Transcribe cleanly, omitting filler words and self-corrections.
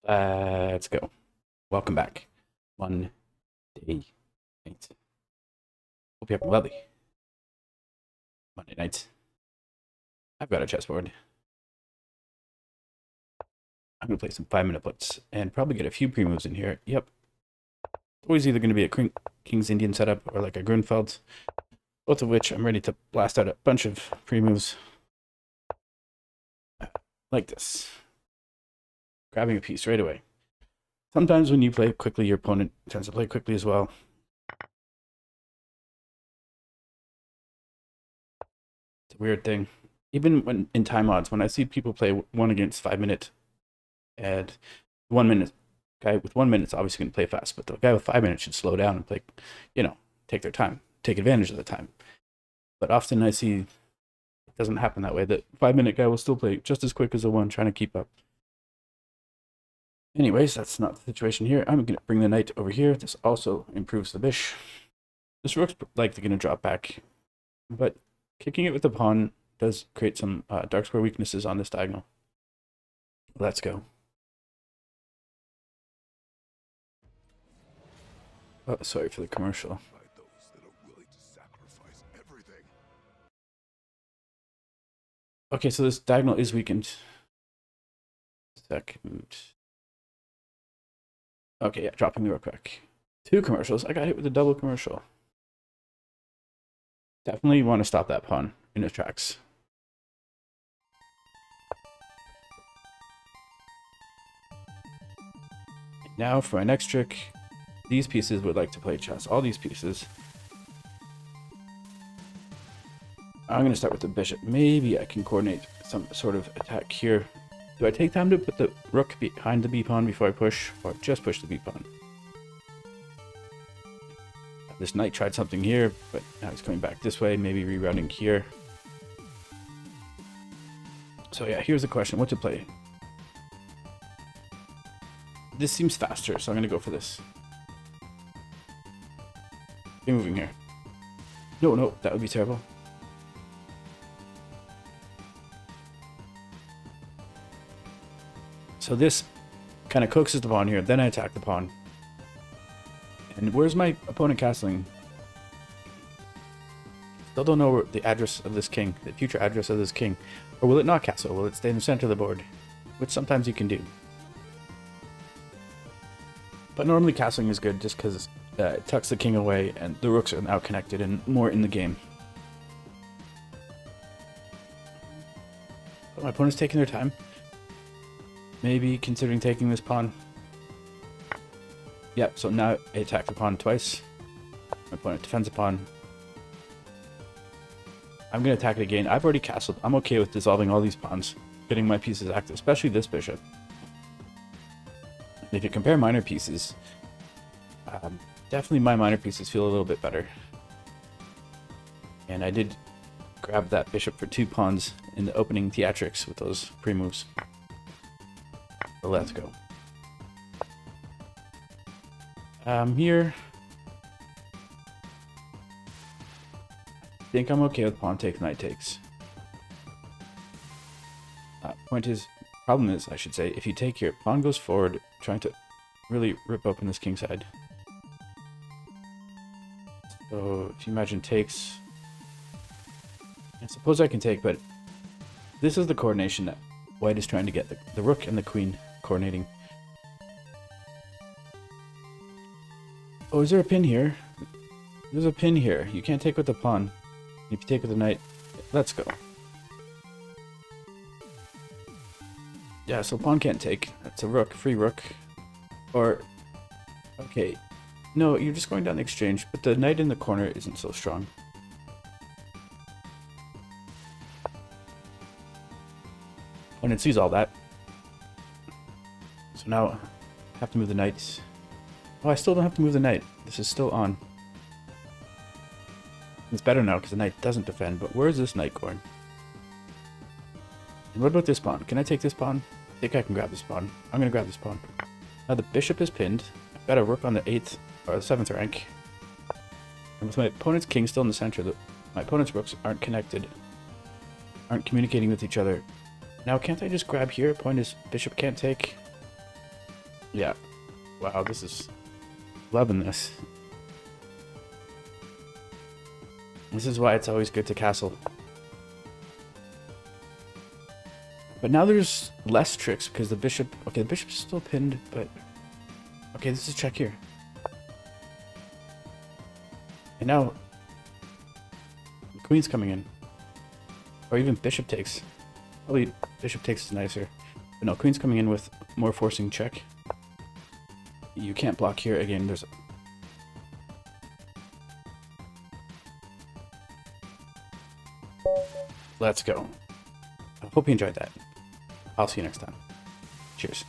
Let's go. Welcome back. Monday night. Hope you're having a lovely Monday night. I've got a chessboard. I'm going to play some 5-minute blitz and probably get a few pre-moves in here. Yep. Always either going to be a King's Indian setup or like a Grunfeld. Both of which I'm ready to blast out a bunch of pre-moves. Like this. Grabbing a piece right away. Sometimes when you play quickly, your opponent tends to play quickly as well. It's a weird thing. Even when in time odds, when I see people play 1 against 5 minute, and 1 minute guy with 1 minute is obviously going to play fast, but the guy with 5 minutes should slow down and play, take their time, take advantage of the time. But often I see it doesn't happen that way. The 5-minute guy will still play just as quick as the one trying to keep up. Anyways, that's not the situation here. I'm going to bring the knight over here. This also improves the bish. This rook's likely going to drop back, but kicking it with the pawn does create some dark square weaknesses on this diagonal. Let's go. Oh, sorry for the commercial. Okay, so this diagonal is weakened. Second. Okay, yeah, dropping the rook back. 2 commercials. I got hit with a double commercial. Definitely want to stop that pawn in its tracks. Now for my next trick. These pieces would like to play chess. All these pieces. I'm going to start with the bishop. Maybe I can coordinate some sort of attack here. Do I take time to put the rook behind the b-pawn before I push, or just push the b-pawn? This knight tried something here, but now he's coming back this way, maybe rerouting here. So yeah, here's the question, what to play? This seems faster, so I'm going to go for this. Be moving here. No, that would be terrible. So this kind of coaxes the pawn here, then I attack the pawn. And where's my opponent castling? Still don't know the address of this king, the future address of this king. Or will it not castle? Will it stay in the center of the board? Which sometimes you can do. But normally castling is good just because it tucks the king away and the rooks are now connected and more in the game. But my opponent's taking their time. Maybe considering taking this pawn. Yep, so now I attack the pawn twice. My opponent defends the pawn. I'm going to attack it again. I've already castled. I'm okay with dissolving all these pawns, getting my pieces active, especially this bishop. And if you compare minor pieces, definitely my minor pieces feel a little bit better. And I did grab that bishop for 2 pawns in the opening theatrics with those pre-moves. So let's go. Here. I think I'm okay with pawn takes, knight takes. Problem is, I should say, if you take here, pawn goes forward, trying to really rip open this king side. So if you imagine takes, I suppose I can take, but this is the coordination that white is trying to get, the rook and the queen coordinating. Oh, is there a pin here? There's a pin here. You can't take with the pawn. If you take with the knight, let's go. Yeah, so pawn can't take. That's a rook, free rook. Or, okay. No, you're just going down the exchange, but the knight in the corner isn't so strong. When it sees all that. So now I have to move the knight. Oh, I still don't have to move the knight. This is still on. It's better now because the knight doesn't defend, but where is this knight going? And what about this pawn? Can I take this pawn? I think I can grab this pawn. I'm going to grab this pawn. Now the bishop is pinned. I've got a rook on the 8th or the 7th rank. And with my opponent's king still in the center, my opponent's rooks aren't connected, aren't communicating with each other. Now can't I just grab here? Point is bishop can't take. Yeah. Wow, this is... Loving this. This is why it's always good to castle. But now there's less tricks because the bishop... Okay, the bishop's still pinned, but... Okay, this is check here. And now... The queen's coming in. Or even bishop takes. Probably bishop takes is nicer. But no, queen's coming in with more forcing check. You can't block here. Again, there's... Let's go. I hope you enjoyed that. I'll see you next time. Cheers.